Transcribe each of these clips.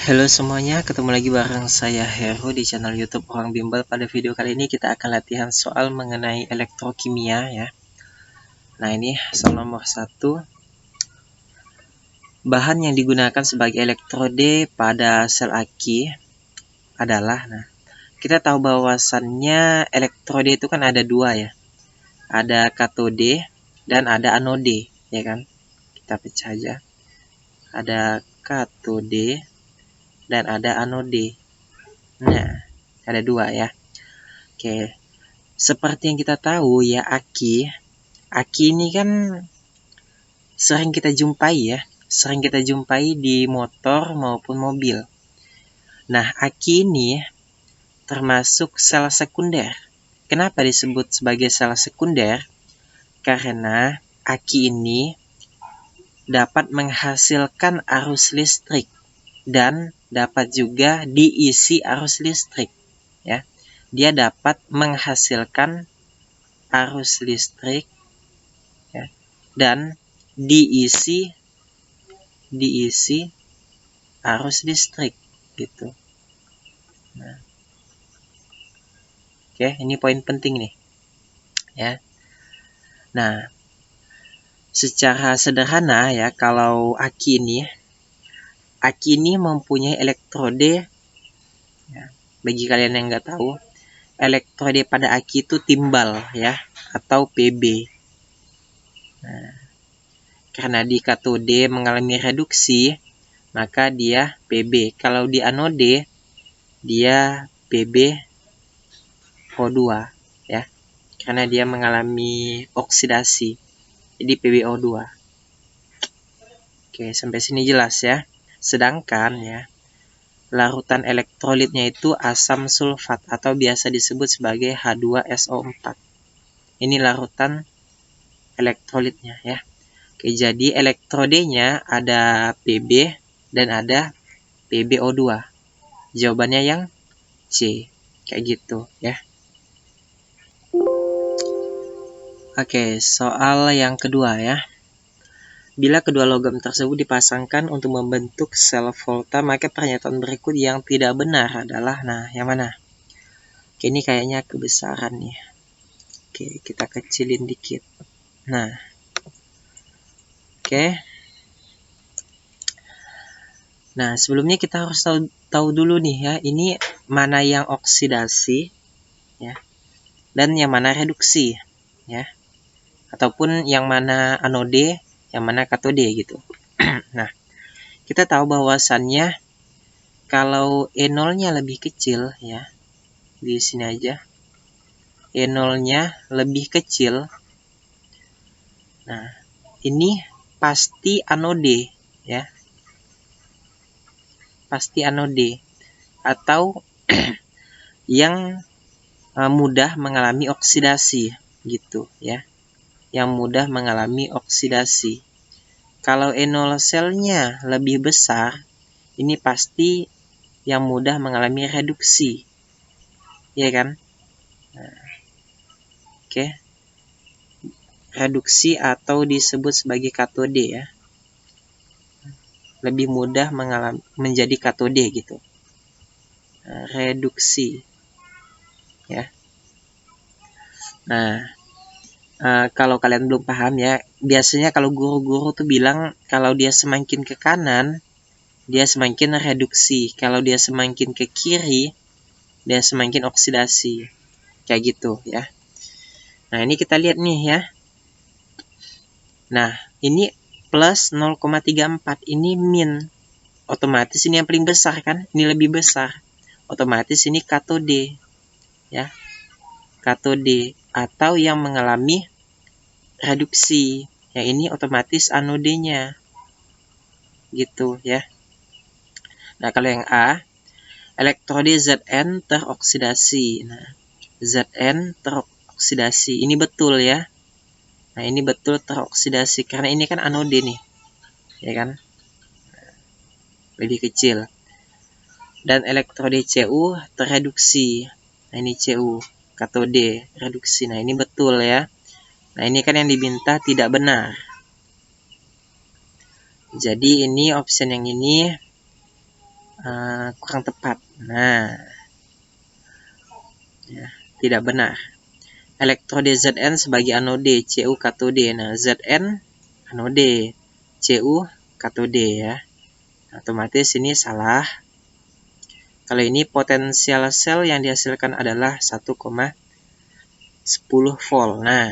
Halo semuanya, ketemu lagi bareng saya Heru di channel YouTube Orang Bimbel. Pada video kali ini kita akan latihan soal mengenai elektrokimia ya. Nah, ini soal nomor 1. Bahan yang digunakan sebagai elektrode pada sel aki adalah, kita tahu bahwasannya elektrode itu kan ada dua ya. Ada katode dan ada anode, ya kan? Kita pecah aja. Ada katode dan ada anode. Nah, ada dua ya. Oke, seperti yang kita tahu ya, aki ini kan sering kita jumpai di motor maupun mobil. Nah, aki ini termasuk sel sekunder. Kenapa disebut sebagai sel sekunder? Karena aki ini dapat menghasilkan arus listrik dan dapat juga diisi arus listrik ya. Dia dapat menghasilkan arus listrik ya, dan diisi arus listrik gitu. Nah, oke, ini poin penting nih ya. Nah, secara sederhana ya, kalau aki ini mempunyai elektrode ya. Bagi kalian yang nggak tahu, elektrode pada aki itu timbal ya, atau Pb. Nah, karena di katode mengalami reduksi, maka dia Pb. Kalau di anode, dia PbO2 ya, karena dia mengalami oksidasi, jadi PbO2. Oke, sampai sini jelas ya. Sedangkan ya, larutan elektrolitnya itu asam sulfat atau biasa disebut sebagai H2SO4. Ini larutan elektrolitnya ya. Oke, jadi elektrodenya ada Pb dan ada PbO2. Jawabannya yang C. Kayak gitu ya. Oke, soal yang kedua ya. Bila kedua logam tersebut dipasangkan untuk membentuk sel volta, maka pernyataan berikut yang tidak benar adalah, yang mana? Oke, ini kayaknya kebesaran nih. Oke, kita kecilin dikit. Nah, oke. Nah, sebelumnya kita harus tahu dulu nih ya, ini mana yang oksidasi ya, dan yang mana reduksi ya, ataupun yang mana anode, yang mana katode gitu. Nah, kita tahu bahwasannya kalau E0-nya lebih kecil ya, di sini aja, E0-nya lebih kecil. Nah, ini pasti anode ya. Pasti anode atau yang mudah mengalami oksidasi gitu ya. Yang mudah mengalami oksidasi. Kalau E0 selnya lebih besar, ini pasti yang mudah mengalami reduksi. Ya kan? Nah, oke. Reduksi atau disebut sebagai katode ya. Lebih mudah menjadi katode gitu. Reduksi ya. Nah, kalau kalian belum paham ya, biasanya kalau guru-guru tuh bilang kalau dia semakin ke kanan, dia semakin reduksi. Kalau dia semakin ke kiri, dia semakin oksidasi. Kayak gitu ya. Nah, ini kita lihat nih ya. Nah, ini plus 0,34, ini min. Otomatis ini yang paling besar kan? Ini lebih besar. Otomatis ini katode. Ya. Katode atau yang mengalami reduksi. Yang ini otomatis anodenya. Gitu ya. Nah, kalau yang A, elektrode Zn teroksidasi. Nah, Zn teroksidasi. Ini betul ya. Nah, ini betul teroksidasi karena ini kan anode nih. Ya kan? Lebih kecil. Dan elektrode Cu terreduksi. Nah, ini Cu, katode, reduksi. Nah, ini betul ya. Nah, ini kan yang diminta tidak benar. Jadi ini option yang ini kurang tepat. Nah, ya, tidak benar. Elektrode Zn sebagai anode, Cu katode. Nah, Zn anode, Cu katode ya. Otomatis ini salah. Kalau ini potensial sel yang dihasilkan adalah 1,10 volt. Nah,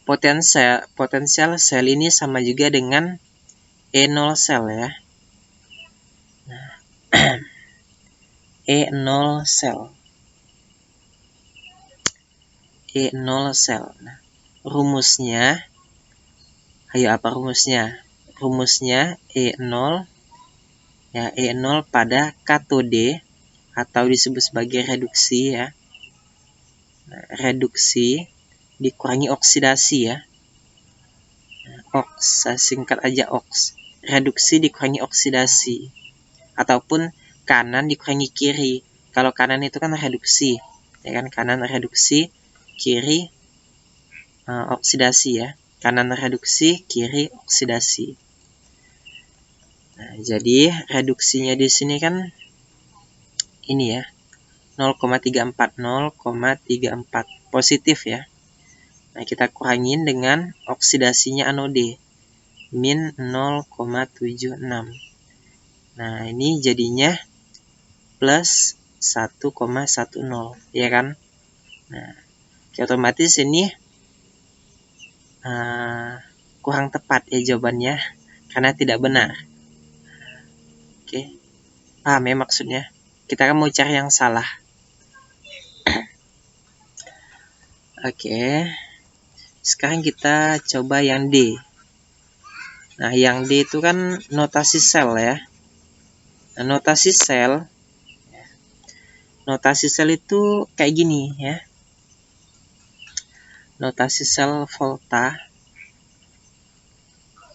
potensial sel ini sama juga dengan E0 sel ya. Nah, E0 sel. E0 sel. Nah, rumusnya, ayo apa rumusnya? Rumusnya E0 ya, E0 pada katode atau disebut sebagai reduksi ya. Nah, reduksi dikurangi oksidasi ya. Nah, singkat aja oks. Reduksi dikurangi oksidasi ataupun kanan dikurangi kiri. Kalau kanan itu kan reduksi, ya kan, kanan reduksi, kiri oksidasi ya. Kanan reduksi, kiri oksidasi. Nah, jadi reduksinya di sini kan ini ya, 0,34 positif ya. Nah, kita kurangin dengan oksidasinya anode min 0,76. Nah, ini jadinya plus 1,10 ya kan. Nah, otomatis ini kurang tepat ya jawabannya karena tidak benar. Oke, paham ya maksudnya? Kita kan mau cari yang salah. Oke, sekarang kita coba yang D. Nah, yang D itu kan notasi sel ya. Nah, notasi sel itu kayak gini ya. Notasi sel volta.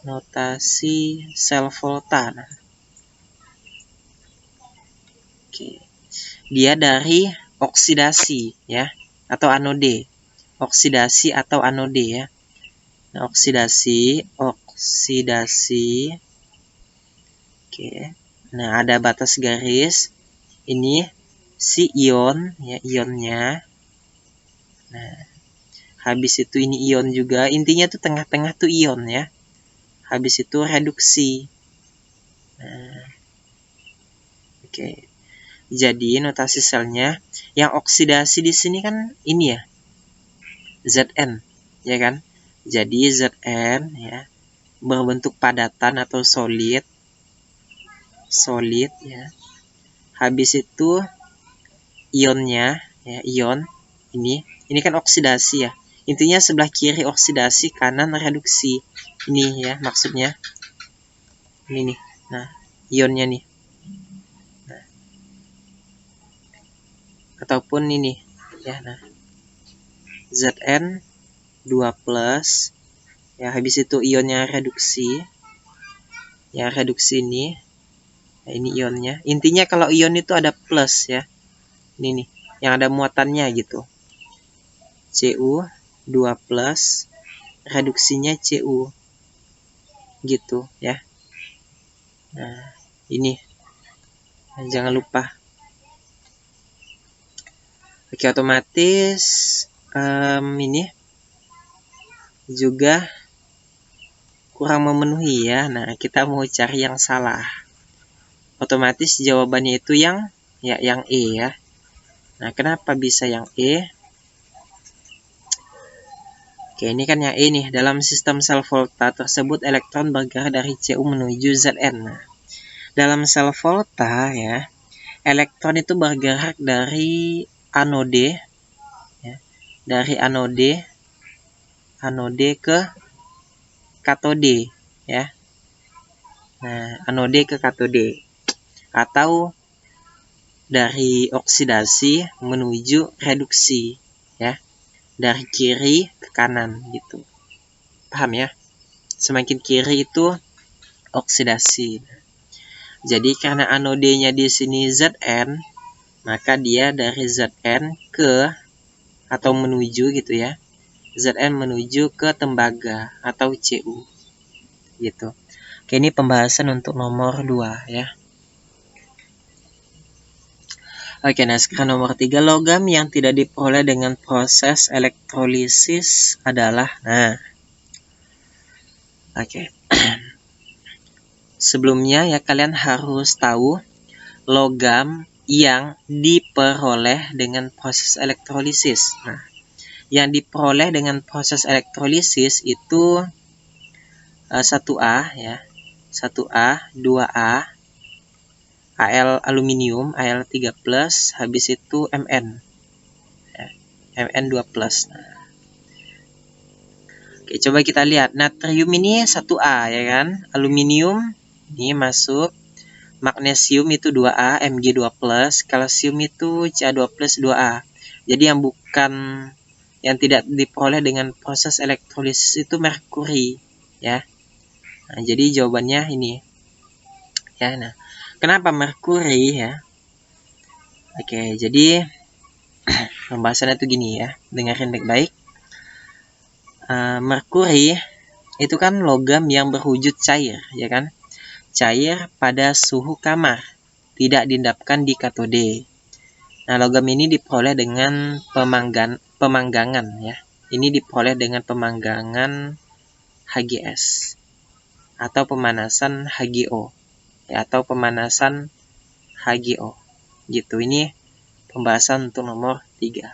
Notasi sel volta. Nah, oke. Dia dari oksidasi ya atau anode. Oksidasi atau anode ya. Nah, oksidasi. Oke. Nah, ada batas garis. Ini si ion ya, ionnya. Nah, habis itu ini ion juga. Intinya tuh tengah-tengah tuh ion ya. Habis itu reduksi. Nah, oke. Jadi notasi selnya yang oksidasi di sini kan ini ya. Zn, ya kan? Jadi Zn ya berbentuk padatan atau solid ya. Habis itu ionnya ya, ion ini kan oksidasi ya. Intinya sebelah kiri oksidasi, kanan reduksi. Ini ya maksudnya. Ini nih. Nah, ionnya nih. Nah, ataupun ini ya. Nah, Zn 2+ ya, habis itu ionnya reduksi. Ya, reduksi ini. Nah, ini ionnya. Intinya kalau ion itu ada plus ya. Ini nih, yang ada muatannya gitu. Cu 2+, reduksinya Cu. Gitu ya. Nah, ini. Nah, jangan lupa. Oke, otomatis ini juga kurang memenuhi ya. Nah, kita mau cari yang salah. Otomatis jawabannya itu yang E ya. Nah, kenapa bisa yang E? Oke, ini kan yang E nih. Dalam sistem sel volta tersebut elektron bergerak dari Cu menuju Zn. Nah, dalam sel volta ya, elektron itu bergerak dari anode ya, dari anode ke katode ya. Nah, anode ke katode atau dari oksidasi menuju reduksi ya, dari kiri ke kanan gitu. Paham ya? Semakin kiri itu oksidasi. Jadi karena anodenya di sini Zn, maka dia dari Zn ke atau menuju gitu ya. Zn menuju ke tembaga atau Cu gitu. Oke, ini pembahasan untuk nomor 2 ya. Oke, nah sekarang nomor 3, logam yang tidak diperoleh dengan proses elektrolisis adalah, nah, oke. Sebelumnya ya kalian harus tahu logam yang diperoleh dengan proses elektrolisis. Nah, yang diperoleh dengan proses elektrolisis itu 1A ya. 1A, 2A, Al aluminium, Al3+, habis itu Mn. Ya, Mn2+. Nah, oke, coba kita lihat. Natrium ini 1A ya kan. Aluminium ini masuk. Magnesium itu 2A, Mg2+. Kalsium itu Ca2+, 2A. Jadi yang tidak diperoleh dengan proses elektrolisis itu merkuri ya. Nah, jadi jawabannya ini. Ya, nah, kenapa merkuri ya? Oke, jadi pembahasannya itu gini ya. Dengerin baik-baik. Merkuri itu kan logam yang berwujud cair, ya kan? Cair pada suhu kamar, tidak diendapkan di katode. Nah, logam ini diperoleh dengan pemanggangan ya. Ini diperoleh dengan pemanggangan HGS atau pemanasan HGO ya, atau pemanasan HGO gitu. Ini pembahasan untuk nomor 3.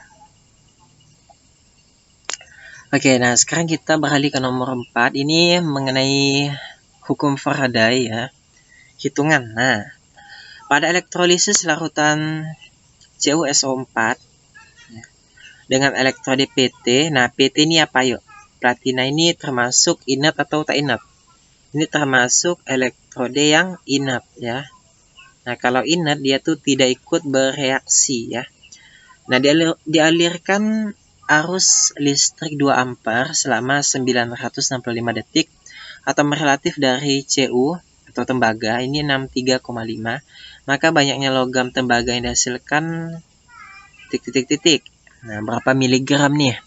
Oke, nah sekarang kita beralih ke nomor 4. Ini mengenai hukum Faraday ya. Hitungan. Nah, pada elektrolisis larutan CuSO4 ya, dengan elektrode PT. Nah, PT ini apa yuk? Platina ini termasuk inert atau tak inert? Ini termasuk elektrode yang inert ya. Nah, kalau inert dia tuh tidak ikut bereaksi ya. Nah, dialirkan arus listrik 2 ampere selama 965 detik atau relatif dari Cu atau tembaga ini 63,5. Maka banyaknya logam tembaga yang dihasilkan titik. Nah, berapa miligram nih?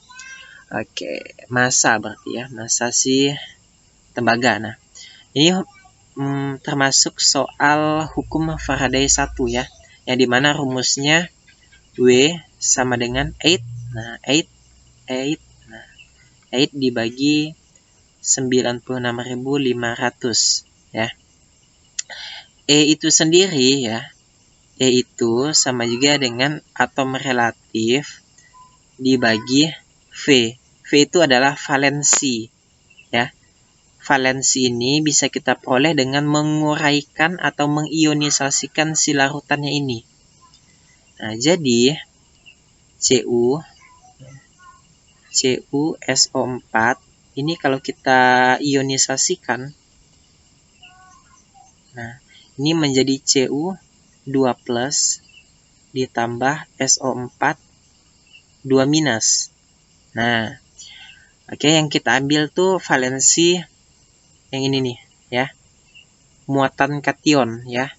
Oke, massa berarti ya, massa si tembaga. Nah, ini termasuk soal hukum Faraday 1 ya, yang dimana rumusnya W sama dengan 8. Nah, 8. Nah, 8 dibagi 96.500 ya. E itu sendiri ya. E itu sama juga dengan atom relatif dibagi V. V itu adalah valensi ya. Valensi ini bisa kita peroleh dengan menguraikan atau mengionisasikan si larutannya ini. Nah, jadi CuSO4 ini kalau kita ionisasikan, nah, ini menjadi Cu2+ ditambah SO4 2-. Nah, oke, yang kita ambil tuh valensi yang ini nih ya. Muatan kation ya.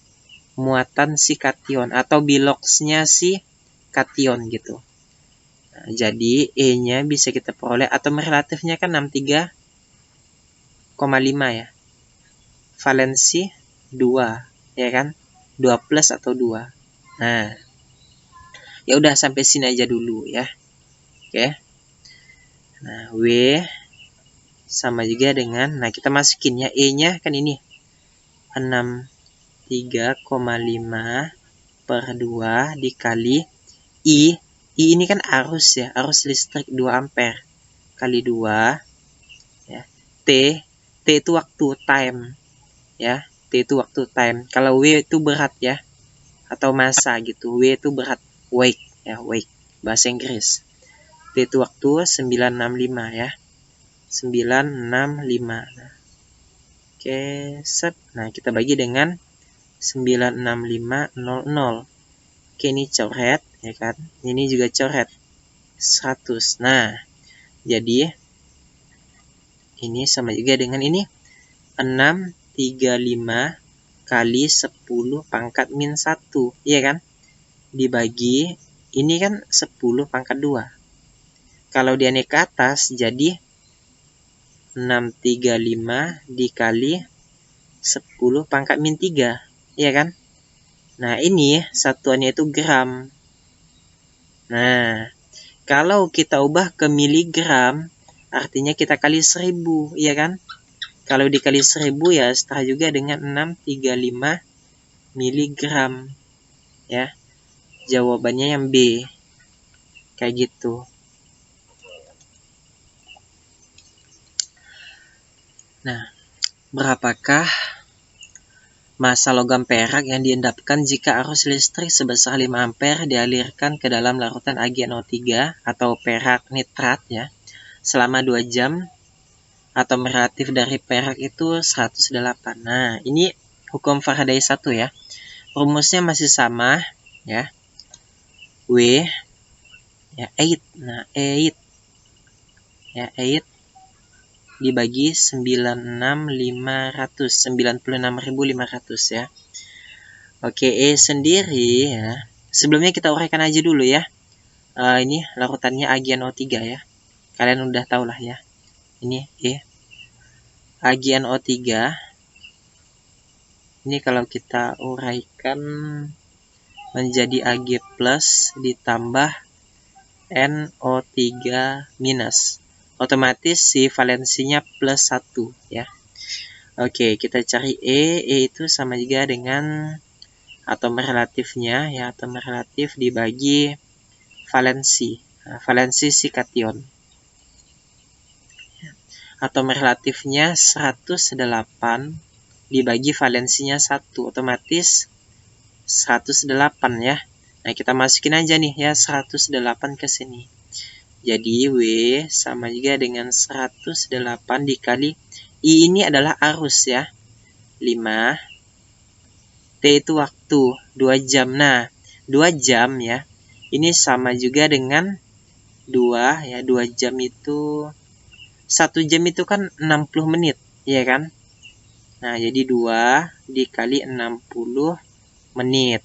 Muatan si kation atau biloxnya si kation gitu. Nah, jadi E-nya bisa kita peroleh, atom relatifnya kan 63,5 ya. Valensi 2 ya kan? 2+ atau 2. Nah, ya udah sampai sini aja dulu ya. Oke. Nah, W sama juga dengan, nah kita masukin ya, E-nya kan ini 63,5 per 2 dikali I. I ini kan arus ya, arus listrik 2 ampere kali 2 ya. T itu waktu, time ya. T itu waktu, time. Kalau W itu berat ya, atau massa gitu. W itu berat, weight ya, weight bahasa Inggris. T itu waktu 965 ya. 965. Nah, oke, set. Nah, kita bagi dengan 96500. Oke, ini coret ya kan. Ini juga coret 100. Nah, jadi ini sama juga dengan ini 635 kali 10 pangkat min 1, iya kan? Dibagi ini kan 10 pangkat 2. Kalau dia naik ke atas jadi 635 dikali 10 pangkat min 3, iya kan? Nah, ini satuannya itu gram. Nah, kalau kita ubah ke miligram, artinya kita kali 1000, iya kan? Kalau dikali 1000 ya setara juga dengan 635 miligram. Ya, jawabannya yang B. Kayak gitu. Nah, berapakah massa logam perak yang diendapkan jika arus listrik sebesar 5 ampere dialirkan ke dalam larutan AgNO3 atau perak nitrat ya selama 2 jam? Atom reaktif dari perak itu 108. Nah, ini hukum Faraday 1 ya. Rumusnya masih sama ya. W ya 8. Nah, 8 ya 8 dibagi 96.500 ya. Oke, E sendiri ya. Sebelumnya kita uraikan aja dulu ya. Ini larutannya AgNO3 ya. Kalian udah tahu lah ya. Ini E. AgNO3. Ini kalau kita uraikan menjadi Ag plus ditambah NO3 minus. Otomatis si valensinya plus 1 ya. Oke, kita cari E. E itu sama juga dengan atom relatifnya ya, atom relatif dibagi valensi. Nah, valensi si kation. Atom relatifnya 108 dibagi valensinya 1, otomatis 108 ya. Nah, kita masukin aja nih ya 108 ke sini. Jadi W sama juga dengan 108 dikali I ini adalah arus ya. 5. T itu waktu 2 jam. Nah, 2 jam ya. Ini sama juga dengan 2 ya. 2 jam itu 1 jam itu kan 60 menit, ya kan? Nah, jadi 2 dikali 60 menit.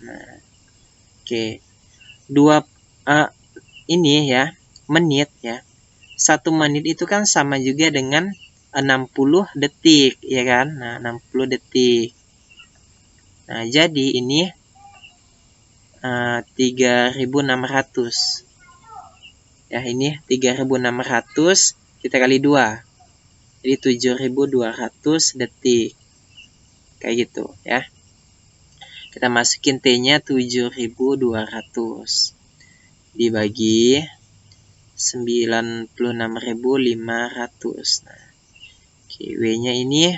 Nah, oke. 2 ini ya, menit ya. 1 menit itu kan sama juga dengan 60 detik, ya kan? Nah, 60 detik. Nah, jadi ini 3.600. Ya, ini 3.600 kita kali 2. Jadi 7.200 detik. Kayak gitu ya. Kita masukin T-nya 7.200 dibagi 96.500. Nah, oke, W-nya ini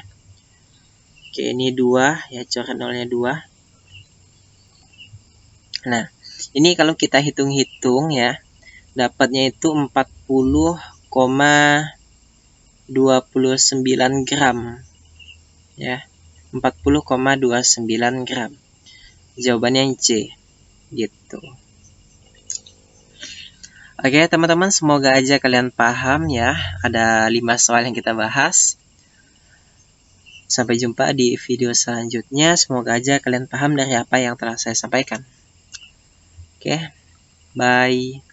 oke, ini 2 ya, coret nolnya 2. Nah, ini kalau kita hitung-hitung ya, dapatnya itu 40,29 gram ya. 40,29 gram. Jawabannya yang C gitu. Oke, teman-teman, semoga aja kalian paham ya. Ada 5 soal yang kita bahas. Sampai jumpa di video selanjutnya. Semoga aja kalian paham dari apa yang telah saya sampaikan. Oke, bye.